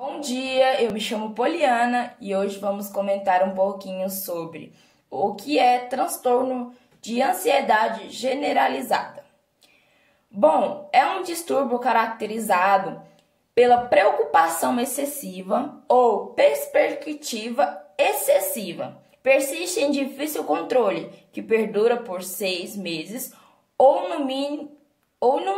Bom dia, eu me chamo Poliana e hoje vamos comentar um pouquinho sobre o que é transtorno de ansiedade generalizada. Bom, é um distúrbio caracterizado pela preocupação excessiva ou perspectiva excessiva. Persiste em difícil controle, que perdura por 6 meses ou no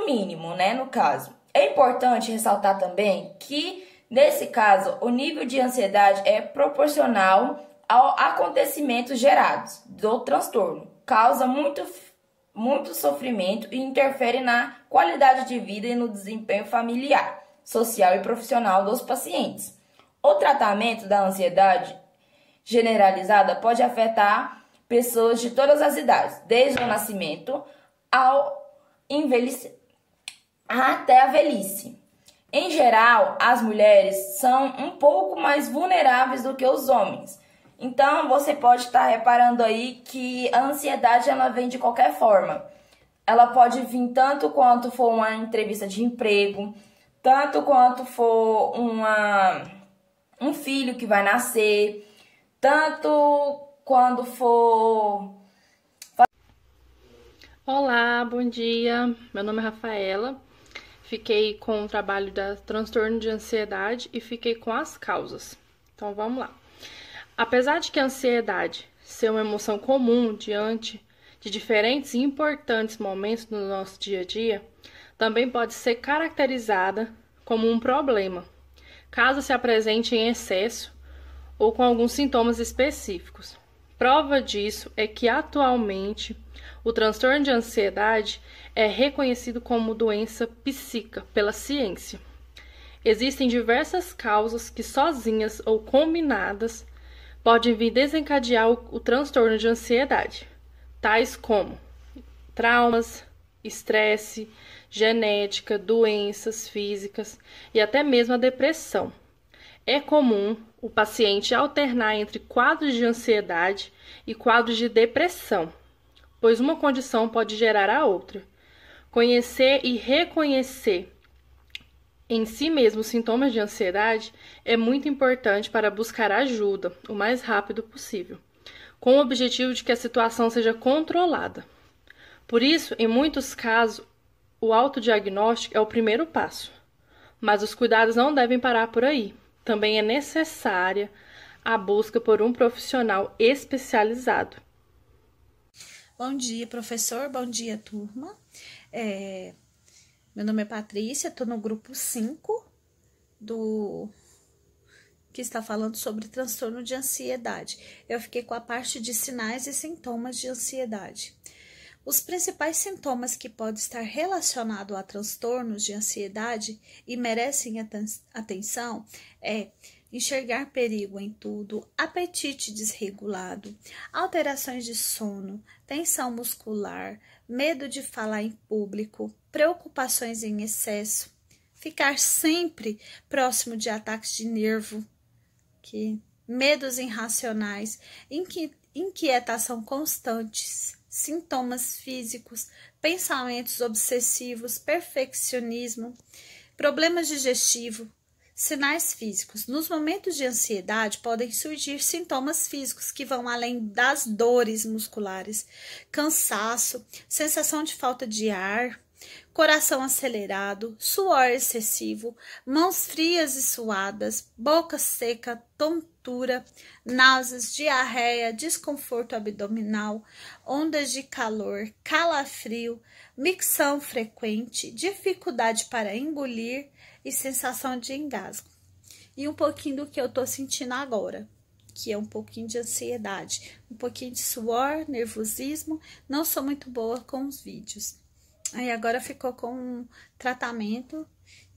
mínimo, no caso. É importante ressaltar também que nesse caso, o nível de ansiedade é proporcional aos acontecimentos gerados do transtorno, causa muito sofrimento e interfere na qualidade de vida e no desempenho familiar, social e profissional dos pacientes. O tratamento da ansiedade generalizada pode afetar pessoas de todas as idades, desde o nascimento ao envelhecer até a velhice. Em geral, as mulheres são um pouco mais vulneráveis do que os homens. Então, você pode estar reparando aí que a ansiedade ela vem de qualquer forma. Ela pode vir tanto quanto for uma entrevista de emprego, tanto quanto for um filho que vai nascer, tanto quando for... Olá, bom dia. Meu nome é Rafaela. Fiquei com o trabalho da transtorno de ansiedade e fiquei com as causas. Então, vamos lá. Apesar de que a ansiedade ser uma emoção comum diante de diferentes e importantes momentos no nosso dia a dia, também pode ser caracterizada como um problema, caso se apresente em excesso ou com alguns sintomas específicos. Prova disso é que, atualmente, o transtorno de ansiedade é reconhecido como doença psíquica pela ciência. Existem diversas causas que, sozinhas ou combinadas, podem vir desencadear o transtorno de ansiedade, tais como traumas, estresse, genética, doenças físicas e até mesmo a depressão. É comum o paciente alternar entre quadros de ansiedade e quadros de depressão, pois uma condição pode gerar a outra. Conhecer e reconhecer em si mesmo os sintomas de ansiedade é muito importante para buscar ajuda o mais rápido possível, com o objetivo de que a situação seja controlada. Por isso, em muitos casos, o autodiagnóstico é o primeiro passo, mas os cuidados não devem parar por aí. Também é necessária a busca por um profissional especializado. Bom dia, professor. Bom dia, turma. Meu nome é Patrícia, estou no grupo 5 que está falando sobre transtorno de ansiedade. Eu fiquei com a parte de sinais e sintomas de ansiedade. Os principais sintomas que podem estar relacionados a transtornos de ansiedade e merecem atenção é enxergar perigo em tudo, apetite desregulado, alterações de sono, tensão muscular, medo de falar em público, preocupações em excesso, ficar sempre próximo de ataques de nervo, medos irracionais, inquietação constantes, sintomas físicos, pensamentos obsessivos, perfeccionismo, problemas digestivos, sinais físicos. Nos momentos de ansiedade podem surgir sintomas físicos que vão além das dores musculares, cansaço, sensação de falta de ar, coração acelerado, suor excessivo, mãos frias e suadas, boca seca, tontura, náuseas, diarreia, desconforto abdominal, ondas de calor, calafrio, micção frequente, dificuldade para engolir e sensação de engasgo. E um pouquinho do que eu tô sentindo agora, que é um pouquinho de ansiedade, um pouquinho de suor, nervosismo. Não sou muito boa com os vídeos. Aí agora ficou com um tratamento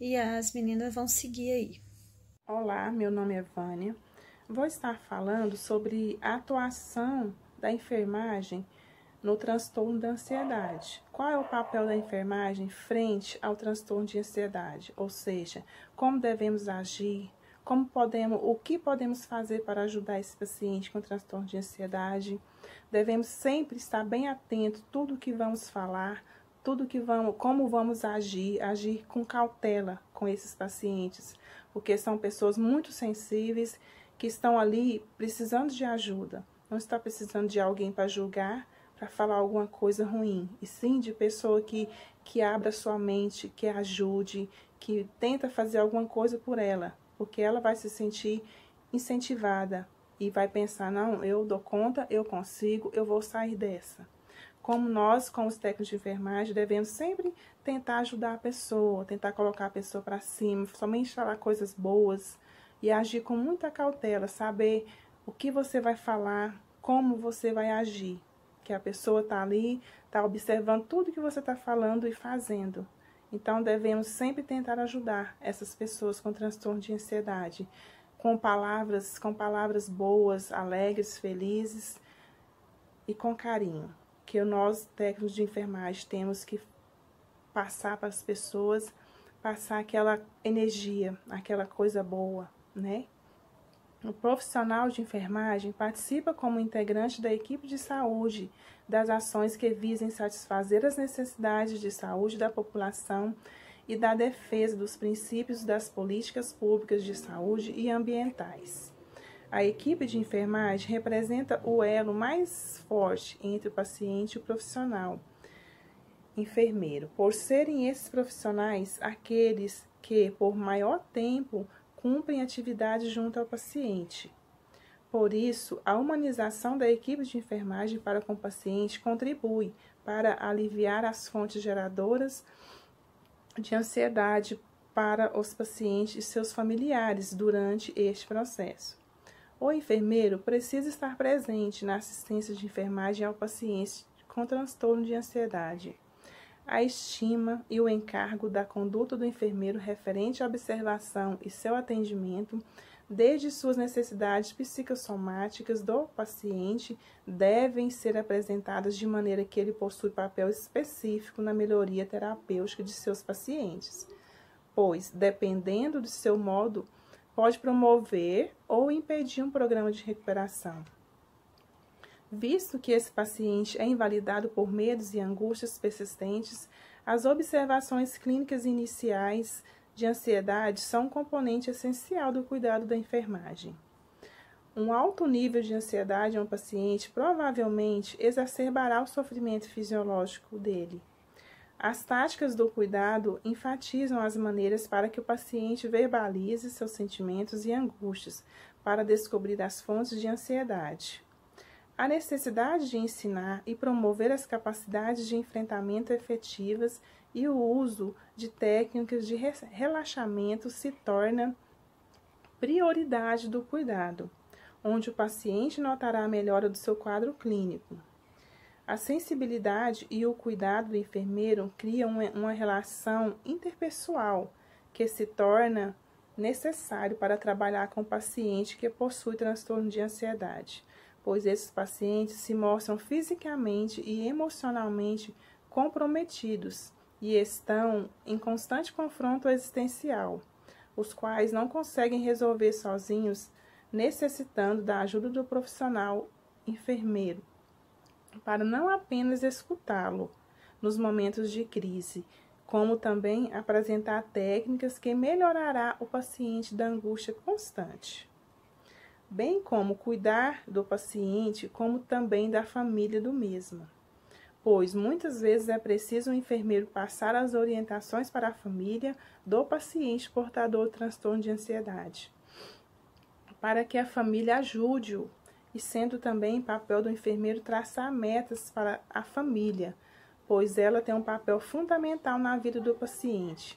e as meninas vão seguir aí. Olá, meu nome é Vânia. Vou estar falando sobre a atuação da enfermagem no transtorno da ansiedade. Qual é o papel da enfermagem frente ao transtorno de ansiedade? Ou seja, como devemos agir, o que podemos fazer para ajudar esse paciente com transtorno de ansiedade. Devemos sempre estar bem atentos a tudo que vamos falar, como vamos agir com cautela com esses pacientes, porque são pessoas muito sensíveis que estão ali precisando de ajuda. Não está precisando de alguém para julgar, para falar alguma coisa ruim, e sim de pessoa que abra sua mente, que ajude, que tenta fazer alguma coisa por ela, porque ela vai se sentir incentivada e vai pensar, não, eu dou conta, eu consigo, eu vou sair dessa. Como nós, como os técnicos de enfermagem, devemos sempre tentar ajudar a pessoa, tentar colocar a pessoa para cima, somente falar coisas boas e agir com muita cautela, saber o que você vai falar, como você vai agir. Que a pessoa está ali, está observando tudo que você está falando e fazendo. Então, devemos sempre tentar ajudar essas pessoas com transtorno de ansiedade, com palavras boas, alegres, felizes e com carinho. Que nós, técnicos de enfermagem, temos que passar para as pessoas, passar aquela energia, aquela coisa boa, né? O profissional de enfermagem participa como integrante da equipe de saúde das ações que visem satisfazer as necessidades de saúde da população e da defesa dos princípios das políticas públicas de saúde e ambientais. A equipe de enfermagem representa o elo mais forte entre o paciente e o profissional enfermeiro, por serem esses profissionais aqueles que, por maior tempo, cumprem atividades junto ao paciente. Por isso, a humanização da equipe de enfermagem para com o paciente contribui para aliviar as fontes geradoras de ansiedade para os pacientes e seus familiares durante este processo. O enfermeiro precisa estar presente na assistência de enfermagem ao paciente com transtorno de ansiedade. A estima e o encargo da conduta do enfermeiro referente à observação e seu atendimento, desde suas necessidades psicossomáticas do paciente, devem ser apresentadas de maneira que ele possui papel específico na melhoria terapêutica de seus pacientes, pois, dependendo do seu modo, pode promover ou impedir um programa de recuperação. Visto que esse paciente é invalidado por medos e angústias persistentes, as observações clínicas iniciais de ansiedade são um componente essencial do cuidado da enfermagem. Um alto nível de ansiedade em um paciente provavelmente exacerbará o sofrimento fisiológico dele. As táticas do cuidado enfatizam as maneiras para que o paciente verbalize seus sentimentos e angústias para descobrir as fontes de ansiedade. A necessidade de ensinar e promover as capacidades de enfrentamento efetivas e o uso de técnicas de relaxamento se torna prioridade do cuidado, onde o paciente notará a melhora do seu quadro clínico. A sensibilidade e o cuidado do enfermeiro criam uma relação interpessoal que se torna necessário para trabalhar com o paciente que possui transtorno de ansiedade, pois esses pacientes se mostram fisicamente e emocionalmente comprometidos e estão em constante confronto existencial, os quais não conseguem resolver sozinhos, necessitando da ajuda do profissional enfermeiro, para não apenas escutá-lo nos momentos de crise, como também apresentar técnicas que melhorará o paciente da angústia constante, bem como cuidar do paciente, como também da família do mesmo, pois muitas vezes é preciso o enfermeiro passar as orientações para a família do paciente portador do transtorno de ansiedade, para que a família ajude-o, e sendo também papel do enfermeiro traçar metas para a família, pois ela tem um papel fundamental na vida do paciente,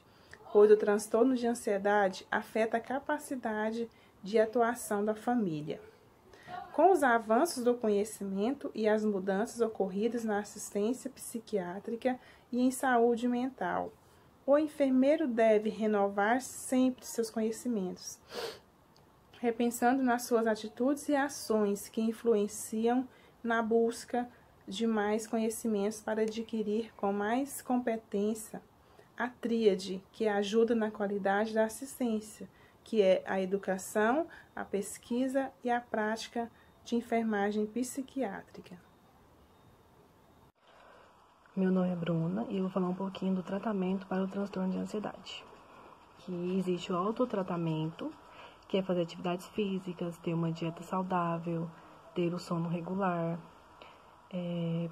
pois o transtorno de ansiedade afeta a capacidade de atuação da família. Com os avanços do conhecimento e as mudanças ocorridas na assistência psiquiátrica e em saúde mental, o enfermeiro deve renovar sempre seus conhecimentos, repensando nas suas atitudes e ações que influenciam na busca de mais conhecimentos para adquirir com mais competência a tríade que ajuda na qualidade da assistência, que é a educação, a pesquisa e a prática de enfermagem psiquiátrica. Meu nome é Bruna e eu vou falar um pouquinho do tratamento para o transtorno de ansiedade. Que existe o autotratamento, que é fazer atividades físicas, ter uma dieta saudável, ter o sono regular,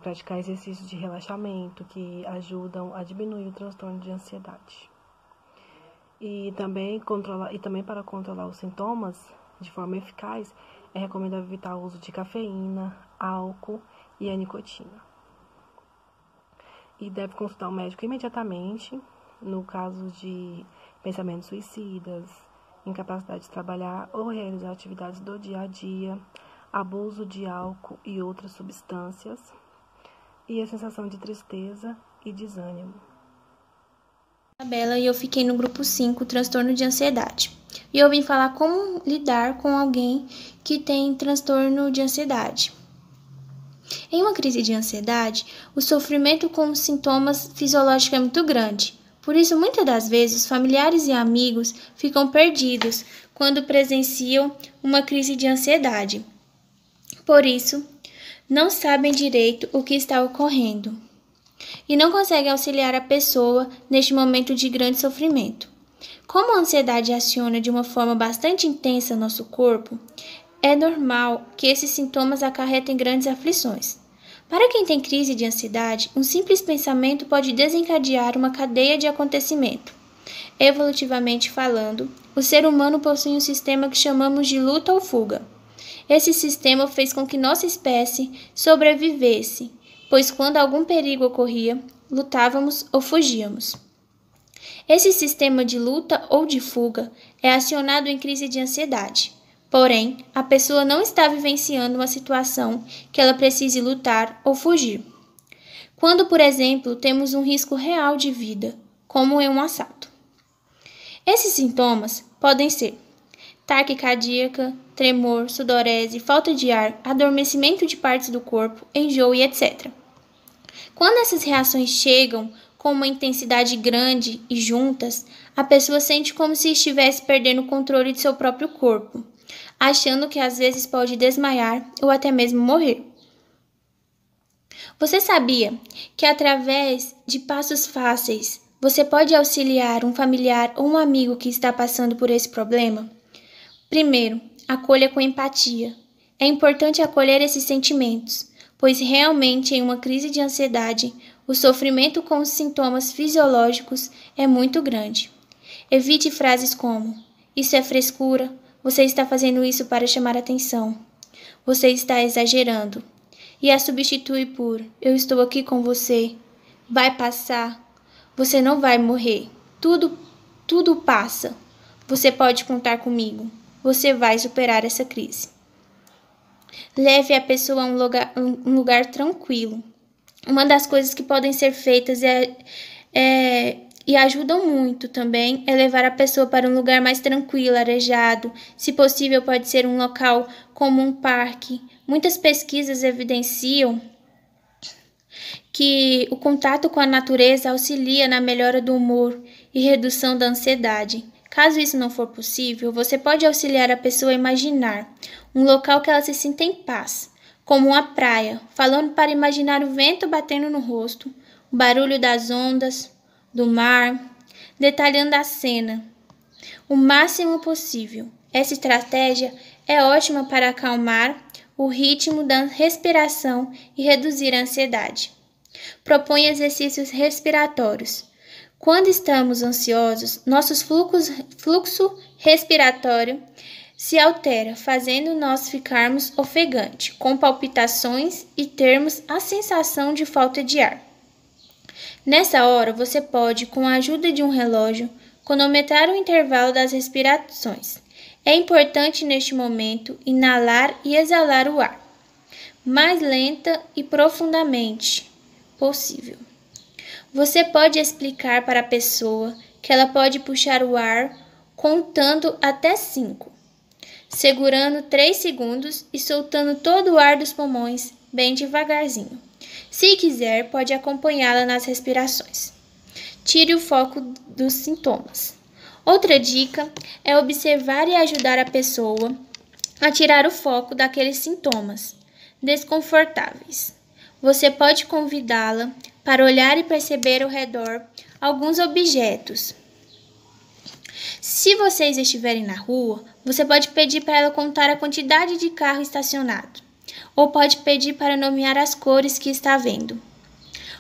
praticar exercícios de relaxamento que ajudam a diminuir o transtorno de ansiedade. E também para controlar os sintomas de forma eficaz, é recomendável evitar o uso de cafeína, álcool e a nicotina. E deve consultar o médico imediatamente no caso de pensamentos suicidas, incapacidade de trabalhar ou realizar atividades do dia a dia, abuso de álcool e outras substâncias, e a sensação de tristeza e desânimo. Isabela e eu fiquei no grupo 5, transtorno de ansiedade. E eu vim falar como lidar com alguém que tem transtorno de ansiedade. Em uma crise de ansiedade, o sofrimento com os sintomas fisiológicos é muito grande. Por isso, muitas das vezes, os familiares e amigos ficam perdidos quando presenciam uma crise de ansiedade. Por isso, não sabem direito o que está ocorrendo e não conseguem auxiliar a pessoa neste momento de grande sofrimento. Como a ansiedade aciona de uma forma bastante intensa nosso corpo, é normal que esses sintomas acarretem grandes aflições. Para quem tem crise de ansiedade, um simples pensamento pode desencadear uma cadeia de acontecimento. Evolutivamente falando, o ser humano possui um sistema que chamamos de luta ou fuga. Esse sistema fez com que nossa espécie sobrevivesse, pois quando algum perigo ocorria, lutávamos ou fugíamos. Esse sistema de luta ou de fuga é acionado em crise de ansiedade. Porém, a pessoa não está vivenciando uma situação que ela precise lutar ou fugir. Quando, por exemplo, temos um risco real de vida, como em um assalto. Esses sintomas podem ser taquicardia, tremor, sudorese, falta de ar, adormecimento de partes do corpo, enjoo e etc. Quando essas reações chegam com uma intensidade grande e juntas, a pessoa sente como se estivesse perdendo o controle de seu próprio corpo, achando que às vezes pode desmaiar ou até mesmo morrer. Você sabia que através de passos fáceis você pode auxiliar um familiar ou um amigo que está passando por esse problema? Primeiro, acolha com empatia. É importante acolher esses sentimentos, pois realmente em uma crise de ansiedade, o sofrimento com os sintomas fisiológicos é muito grande. Evite frases como: "Isso é frescura", "Você está fazendo isso para chamar atenção", "Você está exagerando", e a substitui por "Eu estou aqui com você", "Vai passar", "Você não vai morrer", tudo passa", "Você pode contar comigo", "Você vai superar essa crise". Leve a pessoa a um lugar tranquilo. Uma das coisas que podem ser feitas e ajudam muito também é levar a pessoa para um lugar mais tranquilo, arejado. Se possível, pode ser um local como um parque. Muitas pesquisas evidenciam que o contato com a natureza auxilia na melhora do humor e redução da ansiedade. Caso isso não for possível, você pode auxiliar a pessoa a imaginar um local que ela se sinta em paz, como uma praia, falando para imaginar o vento batendo no rosto, o barulho das ondas, do mar, detalhando a cena o máximo possível. Essa estratégia é ótima para acalmar o ritmo da respiração e reduzir a ansiedade. Propõe exercícios respiratórios. Quando estamos ansiosos, nosso fluxo respiratório se altera, fazendo nós ficarmos ofegantes, com palpitações e termos a sensação de falta de ar. Nessa hora, você pode, com a ajuda de um relógio, cronometrar o intervalo das respirações. É importante, neste momento, inalar e exalar o ar, mais lenta e profundamente possível. Você pode explicar para a pessoa que ela pode puxar o ar contando até 5, segurando 3 segundos e soltando todo o ar dos pulmões bem devagarzinho. Se quiser, pode acompanhá-la nas respirações. Tire o foco dos sintomas. Outra dica é observar e ajudar a pessoa a tirar o foco daqueles sintomas desconfortáveis. Você pode convidá-la para olhar e perceber ao redor alguns objetos. Se vocês estiverem na rua, você pode pedir para ela contar a quantidade de carro estacionado, ou pode pedir para nomear as cores que está vendo.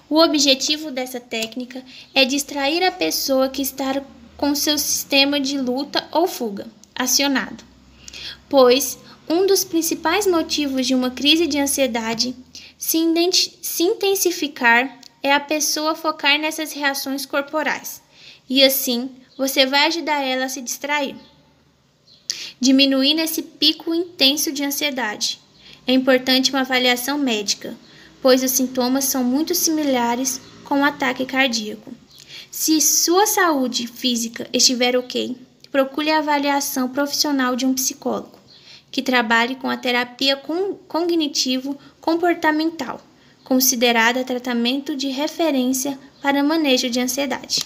O objetivo dessa técnica é distrair a pessoa que está com seu sistema de luta ou fuga acionado, pois um dos principais motivos de uma crise de ansiedade se intensificar é a pessoa focar nessas reações corporais, e assim você vai ajudar ela a se distrair, diminuindo esse pico intenso de ansiedade. É importante uma avaliação médica, pois os sintomas são muito similares com o ataque cardíaco. Se sua saúde física estiver ok, procure a avaliação profissional de um psicólogo, que trabalhe com a terapia cognitivo-comportamental, considerada tratamento de referência para manejo de ansiedade.